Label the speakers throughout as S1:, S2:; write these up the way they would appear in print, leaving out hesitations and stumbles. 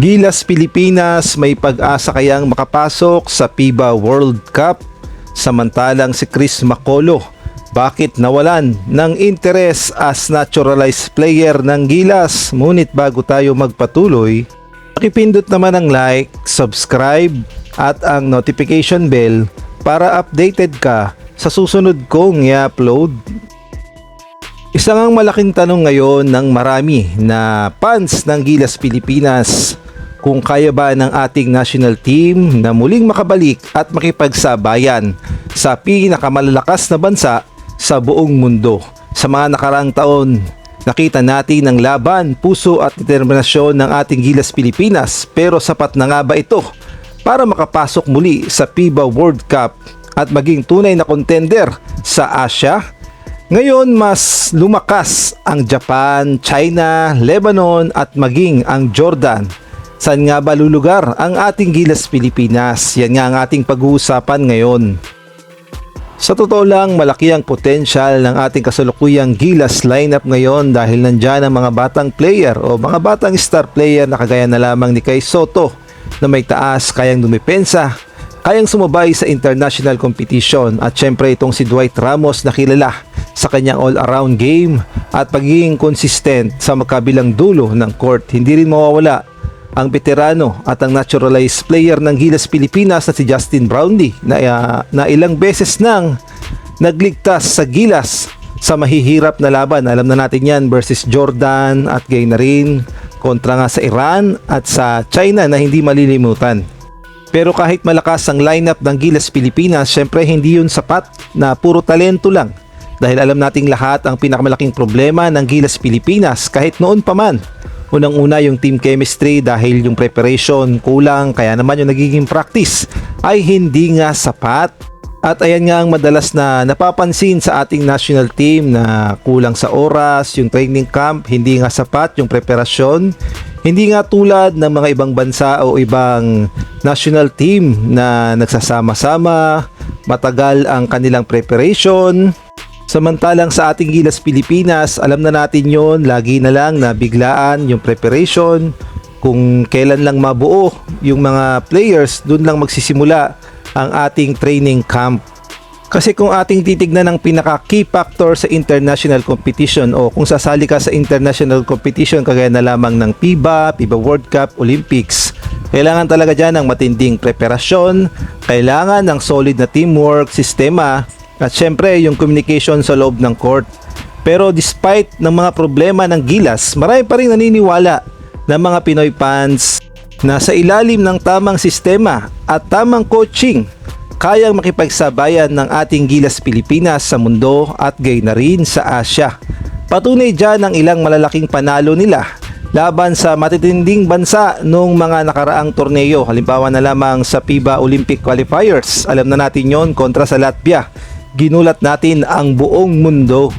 S1: Gilas Pilipinas may pag-asa kayang makapasok sa FIBA World Cup? Samantalang si Chris Macolo, bakit nawalan ng interes as naturalized player ng Gilas? Ngunit bago tayo magpatuloy, pakipindot naman ang like, subscribe at ang notification bell para updated ka sa susunod kong i-upload. Isang ang malaking tanong ngayon ng marami na fans ng Gilas Pilipinas, kung kaya ba ng ating national team na muling makabalik at makipagsabayan sa pinakamalalakas na bansa sa buong mundo. Sa mga nakaraang taon, nakita natin ang laban, puso at determinasyon ng ating Gilas Pilipinas, pero sapat na nga ba ito para makapasok muli sa FIBA World Cup at maging tunay na contender sa Asia? Ngayon mas lumakas ang Japan, China, Lebanon at maging ang Jordan. Saan nga ba lulugar ang ating Gilas Pilipinas? Yan nga ang ating pag-uusapan ngayon. Sa totoo lang, malaki ang potensyal ng ating kasalukuyang Gilas lineup ngayon dahil nandyan ang mga batang player o mga batang star player na kagaya na lamang ni Kai Sotto na may taas, kayang dumepensa, kayang sumabay sa international competition, at syempre itong si Dwight Ramos na kilala sa kanyang all-around game at pagiging consistent sa magkabilang dulo ng court. Hindi rin mawawala ang veterano at ang naturalized player ng Gilas Pilipinas na si Justin Brownlee na ilang beses nang nagligtas sa Gilas sa mahihirap na laban. Alam na natin yan, versus Jordan at gayon na rin kontra nga sa Iran at sa China na hindi malilimutan. Pero kahit malakas ang lineup ng Gilas Pilipinas, syempre hindi yun sapat na puro talento lang. Dahil alam nating lahat ang pinakamalaking problema ng Gilas Pilipinas kahit noon pa man. Unang-una yung team chemistry dahil yung preparation kulang, kaya naman yung nagiging practice ay hindi nga sapat. At ayan nga ang madalas na napapansin sa ating national team na kulang sa oras, yung training camp, hindi nga sapat yung preparasyon. Hindi nga tulad ng mga ibang bansa o ibang national team na nagsasama-sama, matagal ang kanilang preparation. Samantalang sa ating Gilas Pilipinas, alam na natin yon, lagi na lang na biglaan yung preparation. Kung kailan lang mabuo yung mga players, dun lang magsisimula ang ating training camp. Kasi kung ating titignan ang pinaka-key factor sa international competition o kung sasali ka sa international competition kagaya na lamang ng FIBA, FIBA World Cup, Olympics, kailangan talaga dyan ng matinding preparasyon, kailangan ng solid na teamwork, sistema, at syempre yung communication sa loob ng court. Pero despite ng mga problema ng Gilas, marami pa rin naniniwala ng mga Pinoy fans na sa ilalim ng tamang sistema at tamang coaching, kayang makipagsabayan ng ating Gilas Pilipinas sa mundo at gayon na rin sa Asia. Patunay dyan ang ilang malalaking panalo nila laban sa matitinding bansa noong mga nakaraang torneo. Halimbawa na lamang sa FIBA Olympic Qualifiers, alam na natin yon, kontra sa Latvia. Ginulat natin ang buong mundo.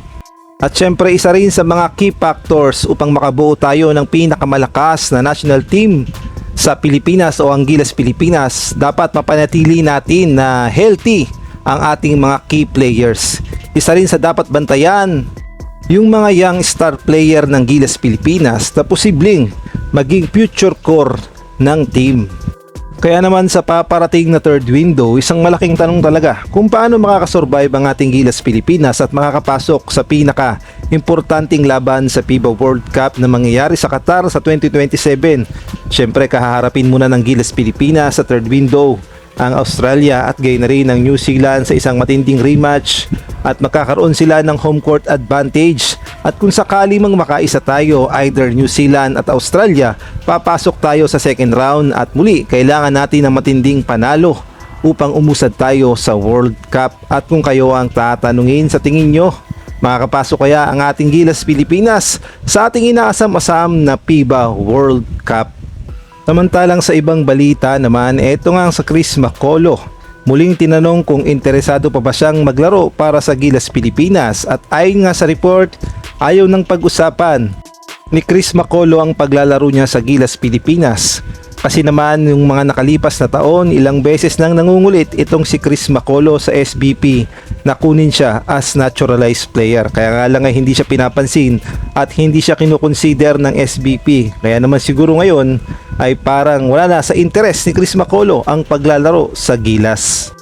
S1: At syempre isa rin sa mga key factors upang makabuo tayo ng pinakamalakas na national team sa Pilipinas o ang Gilas Pilipinas, dapat mapanatili natin na healthy ang ating mga key players. Isa rin sa dapat bantayan yung mga young star player ng Gilas Pilipinas na posibleng maging future core ng team. Kaya naman sa paparating na third window, isang malaking tanong talaga kung paano makakasurvive ang ating Gilas Pilipinas at makakapasok sa pinaka-importanting laban sa FIBA World Cup na mangyayari sa Qatar sa 2027. Siyempre kahaharapin muna ng Gilas Pilipinas sa third window ang Australia at gayon na rin ang New Zealand sa isang matinding rematch at magkakaroon sila ng home court advantage. At kung sakali mang makaisa tayo, either New Zealand at Australia, papasok tayo sa second round at muli kailangan natin ng matinding panalo upang umusad tayo sa World Cup. At kung kayo ang tatanungin, sa tingin nyo, makakapasok kaya ang ating Gilas Pilipinas sa ating inaasam-asam na FIBA World Cup? Samantalang sa ibang balita naman, eto nga sa Chris Macolo. Muling tinanong kung interesado pa ba siyang maglaro para sa Gilas Pilipinas at ayon nga sa report, ayaw ng pag-usapan ni Chris Macolo ang paglalaro niya sa Gilas Pilipinas. Kasi naman yung mga nakalipas na taon, ilang beses nang nangungulit itong si Chris Macaulay sa SBP na kunin siya as naturalized player. Kaya nga lang ay hindi siya pinapansin at hindi siya kinukonsider ng SBP. Kaya naman siguro ngayon ay parang wala na sa interes ni Chris Macaulay ang paglalaro sa Gilas.